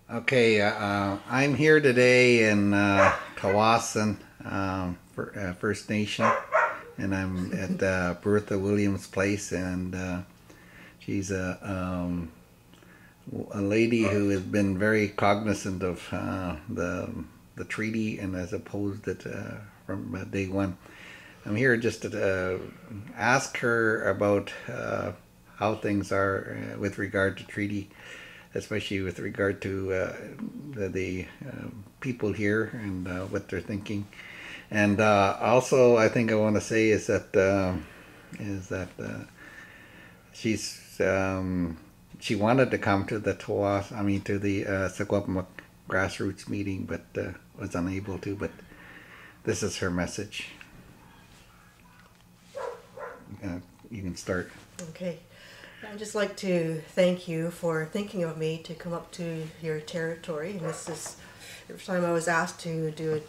Okay, I'm here today in Tsawwassen First Nation, and I'm at Bertha Williams' place, and she's a lady who has been very cognizant of the treaty and has opposed it from day one. I'm here just to ask her about how things are with regard to treaty, especially with regard to the people here and what they're thinking. And also, I think I want to say is that she's she wanted to come to the Secwepemc grassroots meeting, but was unable to. But this is her message. You can start. Okay. I'd just like to thank you for thinking of me to come up to your territory. And this is every time I was asked to do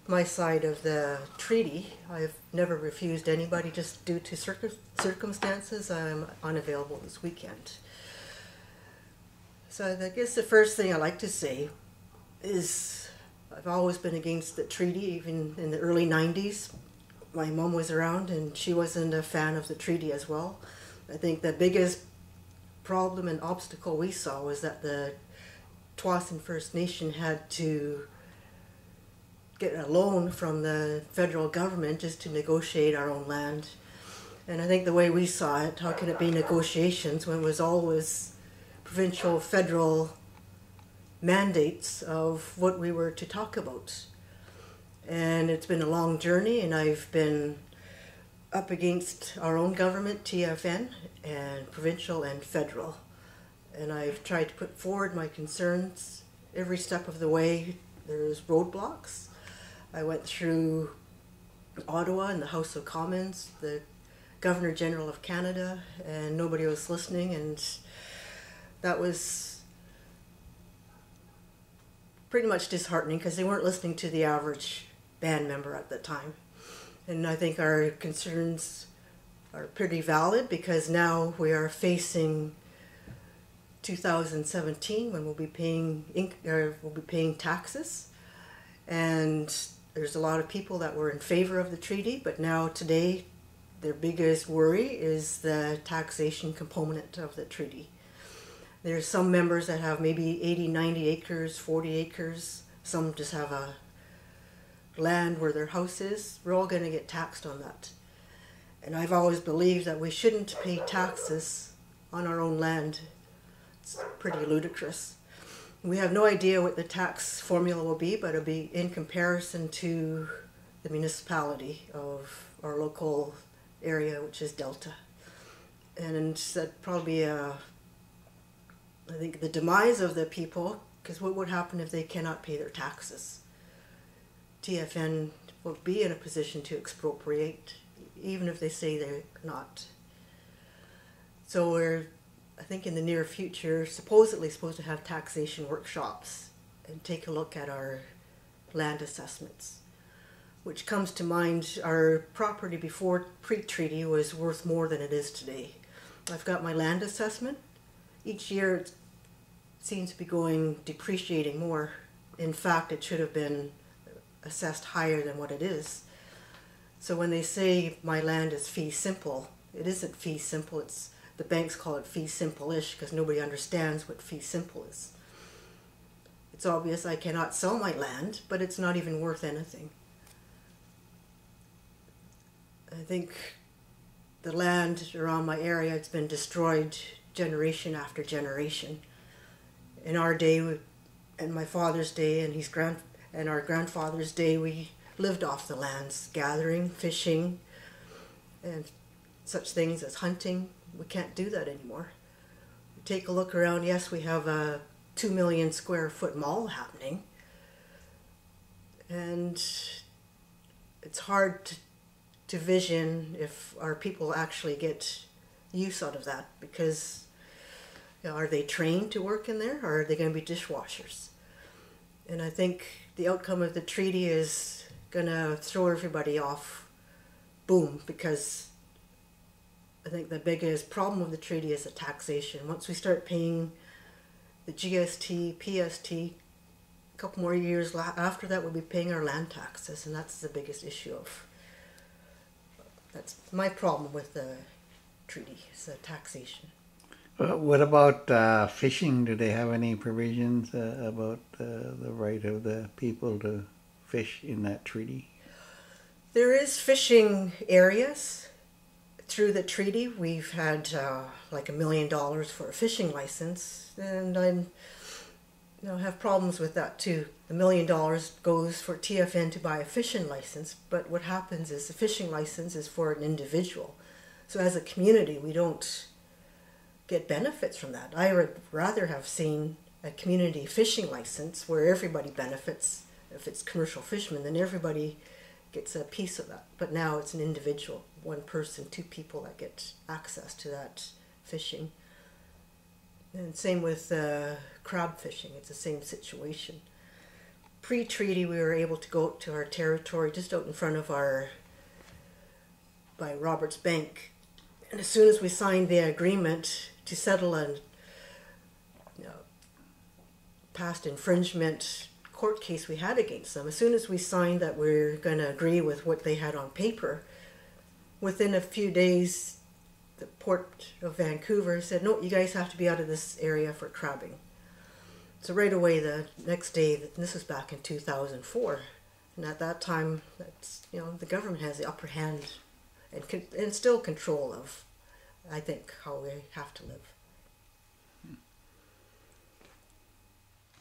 my side of the treaty. I've never refused anybody just due to circumstances. I'm unavailable this weekend. So I guess the first thing I like to say is I've always been against the treaty, even in the early 90s. My mom was around and she wasn't a fan of the treaty as well. I think the biggest problem and obstacle we saw was that the Tsawwassen First Nation had to get a loan from the federal government just to negotiate our own land. And I think the way we saw it, how can it be negotiations when it was always provincial, federal mandates of what we were to talk about? And it's been a long journey, and I've been up against our own government, TFN, and provincial and federal. And I've tried to put forward my concerns every step of the way. There's roadblocks. I went through Ottawa and the House of Commons, the Governor General of Canada, and nobody was listening, and that was pretty much disheartening because they weren't listening to the average band member at the time. And I think our concerns are pretty valid because now we are facing 2017 when we'll be paying taxes, and there's a lot of people that were in favor of the treaty, but now today their biggest worry is the taxation component of the treaty. There's some members that have maybe 80, 90 acres, 40 acres. Some just have a land where their house is. We're all going to get taxed on that. And I've always believed that we shouldn't pay taxes on our own land. It's pretty ludicrous. We have no idea what the tax formula will be, but it'll be in comparison to the municipality of our local area, which is Delta. And that probably I think the demise of the people, because what would happen if they cannot pay their taxes? TFN will be in a position to expropriate, even if they say they're not. So we're, I think in the near future, supposedly supposed to have taxation workshops and take a look at our land assessments. Which comes to mind, our property before pre-treaty was worth more than it is today. I've got my land assessment. Each year it seems to be depreciating more. In fact, it should have been assessed higher than what it is. So when they say my land is fee simple, it isn't fee simple. It's the banks call it fee simple-ish because nobody understands what fee simple is. It's obvious I cannot sell my land, but it's not even worth anything. I think the land around my area has been destroyed generation after generation. In our day, and my father's day, and our grandfather's day, we lived off the lands, gathering, fishing, and such things as hunting. We can't do that anymore. Take a look around. Yes, we have a 2 million square foot mall happening, and it's hard to vision if our people actually get use out of that, because are they trained to work in there, or are they going to be dishwashers? And I think the outcome of the treaty is going to throw everybody off boom, because I think the biggest problem of the treaty is the taxation. Once we start paying the GST, PST. A couple more years after that, we'll be paying our land taxes, and that's the biggest issue of. That's my problem with the treaty, is the taxation. What about fishing? Do they have any provisions about the right of the people to fish in that treaty? There is fishing areas through the treaty. We've had like $1 million for a fishing license, and I have problems with that too. $1 million goes for TFN to buy a fishing license, but what happens is the fishing license is for an individual. So as a community, we don't get benefits from that. I would rather have seen a community fishing license where everybody benefits. If it's commercial fishermen, then everybody gets a piece of that. But now it's an individual, one person, two people that get access to that fishing. And same with crab fishing, it's the same situation. Pre-treaty, we were able to go to our territory just out in front of by Roberts Bank. And as soon as we signed the agreement to settle a past infringement court case we had against them, as soon as we signed that we're going to agree with what they had on paper, within a few days, the Port of Vancouver said, no, you guys have to be out of this area for crabbing. So right away, the next day, this was back in 2004, and at that time, the government has the upper hand and still control of, I think, how we have to live.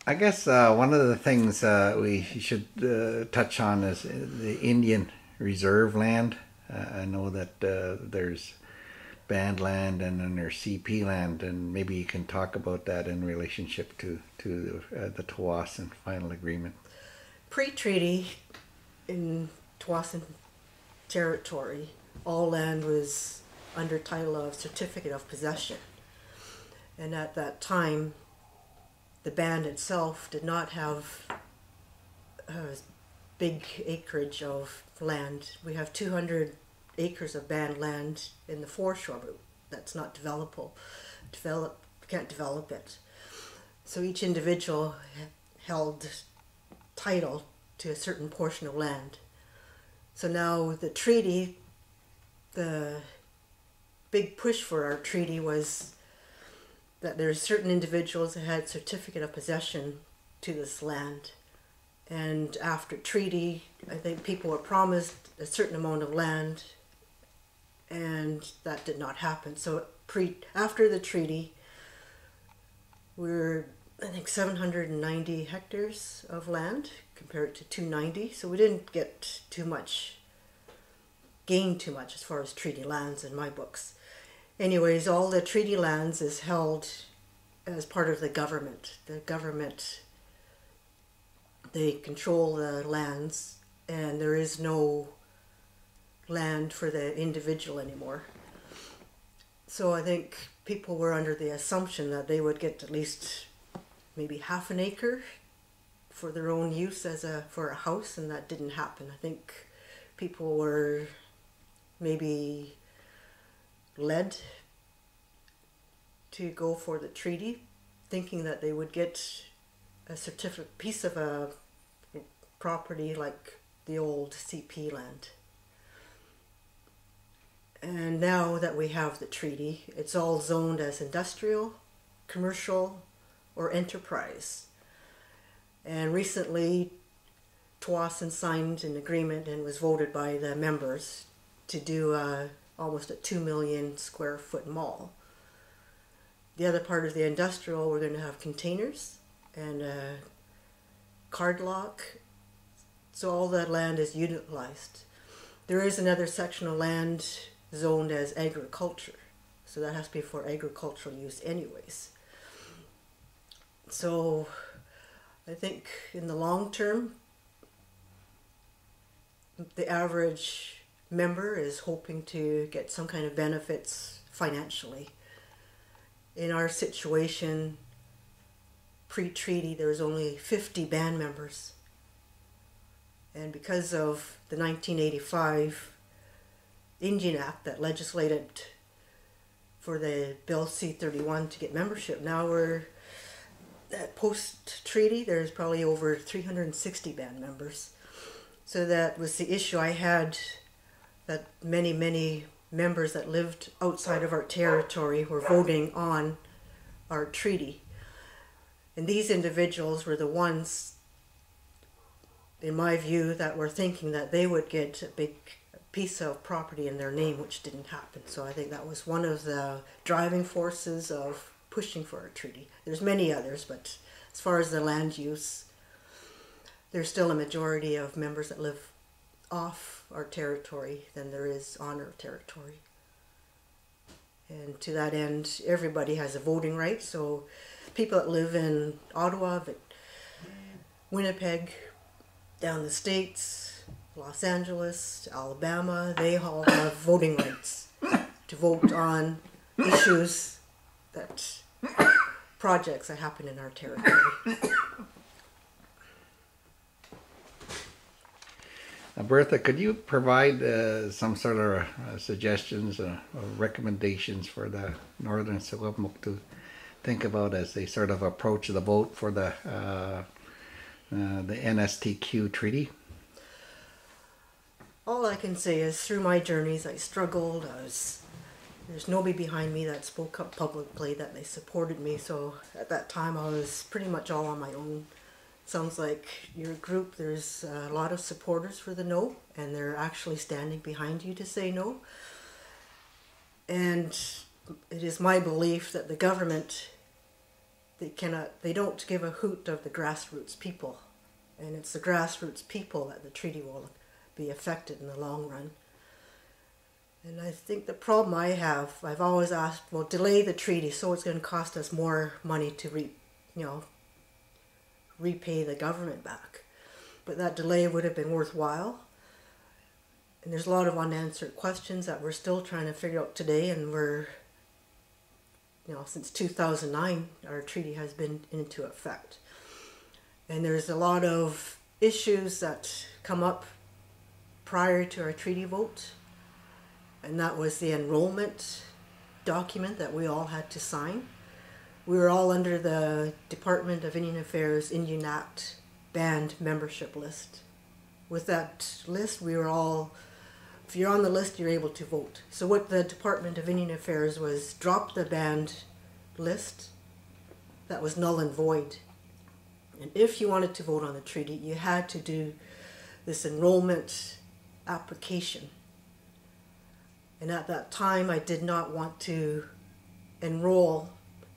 I guess one of the things we should touch on is the Indian Reserve land. I know that there's band land and then there's CP land, and maybe you can talk about that in relationship to the Tsawwassen Final Agreement. Pre-treaty in Tsawwassen territory, all land was under title of Certificate of Possession. And at that time, the band itself did not have a big acreage of land. We have 200 acres of band land in the foreshore, but that's not developable. Can't develop it. So each individual held title to a certain portion of land. So now the treaty, the big push for our treaty was that there's certain individuals that had certificate of possession to this land. And after treaty, I think people were promised a certain amount of land, and that did not happen. So after the treaty, we're, I think, 790 hectares of land compared to 290. So we didn't get gain too much as far as treaty lands in my books. Anyways, all the treaty lands is held as part of the government. The government, they control the lands, and there is no land for the individual anymore. So I think people were under the assumption that they would get at least maybe half an acre for their own use for a house, and that didn't happen. I think people were maybe led to go for the treaty, thinking that they would get a piece of a property like the old CP land. And now that we have the treaty, it's all zoned as industrial, commercial, or enterprise. And recently, Tsawwassen signed an agreement and was voted by the members to do almost a 2 million square foot mall. The other part of the industrial, we're going to have containers and a card lock. So all that land is utilized. There is another section of land zoned as agriculture. So that has to be for agricultural use anyways. So I think in the long term, the average member is hoping to get some kind of benefits financially. In our situation, pre-treaty, there was only 50 band members. And because of the 1985 Indian Act that legislated for the Bill C-31 to get membership, now we're that post-treaty, there's probably over 360 band members. So that was the issue I had, that many members that lived outside of our territory were voting on our treaty. And these individuals were the ones, in my view, that were thinking that they would get a big piece of property in their name, which didn't happen. So I think that was one of the driving forces of pushing for a treaty. There's many others, but as far as the land use, there's still a majority of members that live off our territory than there is on our territory. And to that end, everybody has a voting right. So people that live in Ottawa, Winnipeg, down the States, Los Angeles, Alabama, they all have voting rights to vote on issues, that projects that happen in our territory. Bertha, could you provide some sort of suggestions or recommendations for the Northern Tsawwassen to think about as they sort of approach the vote for the NSTQ treaty? All I can say is through my journeys I struggled. There's nobody behind me that spoke up publicly that they supported me, so at that time I was pretty much all on my own. Sounds like your group, there's a lot of supporters for the no, and they're actually standing behind you to say no. And it is my belief that the government, they don't give a hoot of the grassroots people. And it's the grassroots people that the treaty will be affected in the long run. And I think the problem I've always asked, well, delay the treaty, so it's going to cost us more money to repay the government back. But that delay would have been worthwhile. And there's a lot of unanswered questions that we're still trying to figure out today, and we're, since 2009 our treaty has been into effect. And there's a lot of issues that come up prior to our treaty vote, and that was the enrollment document that we all had to sign. We were all under the Department of Indian Affairs Indian Act band membership list. With that list, we were all, if you're on the list, you're able to vote. So what the Department of Indian Affairs was, drop the band list, that was null and void. And if you wanted to vote on the treaty, you had to do this enrollment application. And at that time, I did not want to enroll,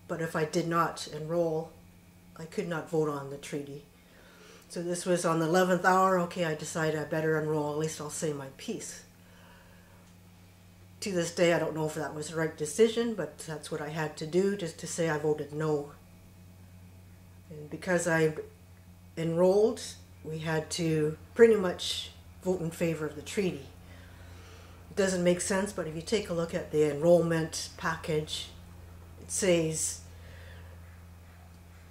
but if I did not enroll, I could not vote on the treaty. So this was on the 11th hour. Okay, I decided I better enroll, at least I'll say my piece. To this day, I don't know if that was the right decision, but that's what I had to do, just to say I voted no. And because I enrolled, we had to pretty much vote in favor of the treaty. It doesn't make sense, but if you take a look at the enrollment package, it says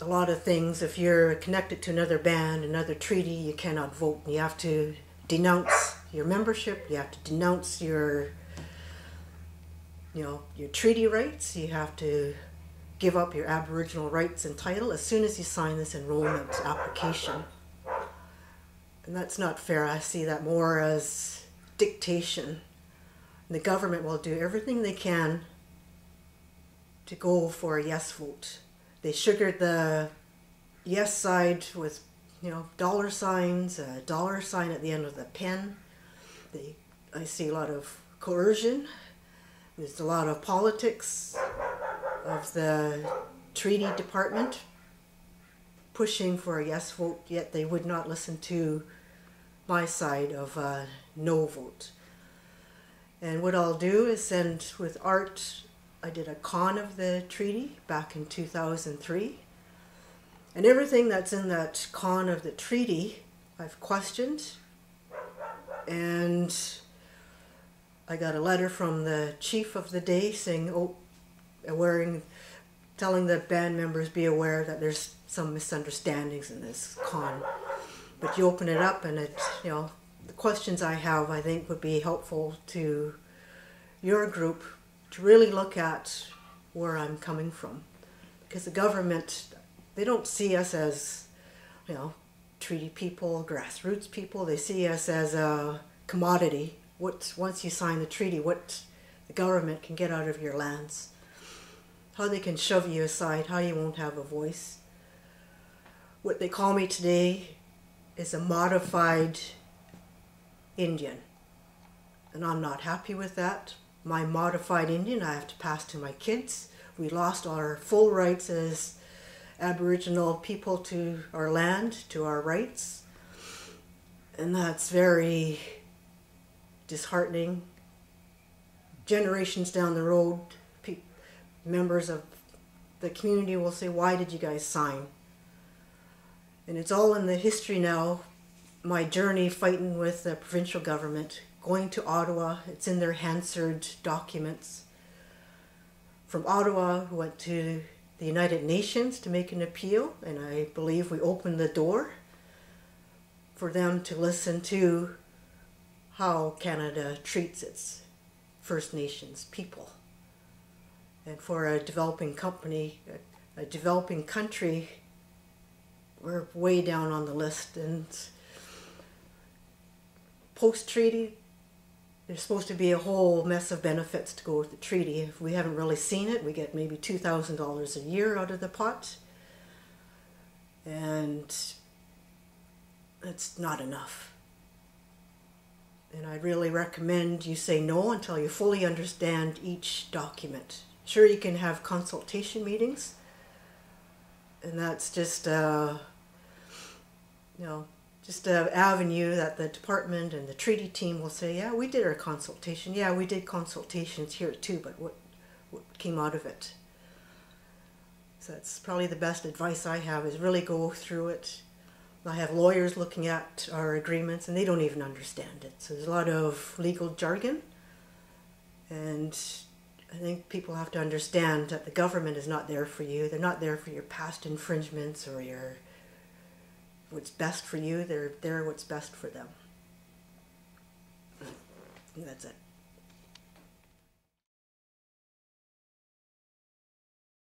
a lot of things. If you're connected to another band, another treaty, you cannot vote. You have to denounce your membership, you have to denounce your treaty rights, you have to give up your Aboriginal rights and title as soon as you sign this enrollment application. And that's not fair. I see that more as dictation. And the government will do everything they can to go for a yes vote. They sugared the yes side with dollar signs, a dollar sign at the end of the pen. I see a lot of coercion. There's a lot of politics of the treaty department pushing for a yes vote, yet they would not listen to my side of a no vote. And what I'll do is send with Art, I did a con of the treaty back in 2003. And everything that's in that con of the treaty, I've questioned. And I got a letter from the chief of the day saying, telling the band members, be aware that there's some misunderstandings in this con. But you open it up and the questions I have, I think, would be helpful to your group to really look at where I'm coming from. Because the government, they don't see us as, treaty people, grassroots people. They see us as a commodity. Once you sign the treaty, what the government can get out of your lands, how they can shove you aside, how you won't have a voice. What they call me today is a modified Indian, and I'm not happy with that. My modified Indian I have to pass to my kids. We lost our full rights as Aboriginal people to our land, to our rights, and that's very disheartening. Generations down the road, members of the community will say, why did you guys sign? And it's all in the history now. My journey fighting with the provincial government, going to Ottawa, it's in their Hansard documents. From Ottawa, we went to the United Nations to make an appeal, and I believe we opened the door for them to listen to how Canada treats its First Nations people. And for a developing company, a developing country, we're way down on the list. And post-treaty, there's supposed to be a whole mess of benefits to go with the treaty. If we haven't really seen it, we get maybe $2,000 a year out of the pot. And it's not enough. And I really recommend you say no until you fully understand each document. Sure, you can have consultation meetings, and that's just just an avenue that the department and the treaty team will say, yeah, we did our consultation. Yeah, we did consultations here too, but what came out of it? So that's probably the best advice I have, is really go through it. I have lawyers looking at our agreements, and they don't even understand it. So there's a lot of legal jargon, and I think people have to understand that the government is not there for you. They're not there for your past infringements or what's best for you. They're there what's best for them. And that's it.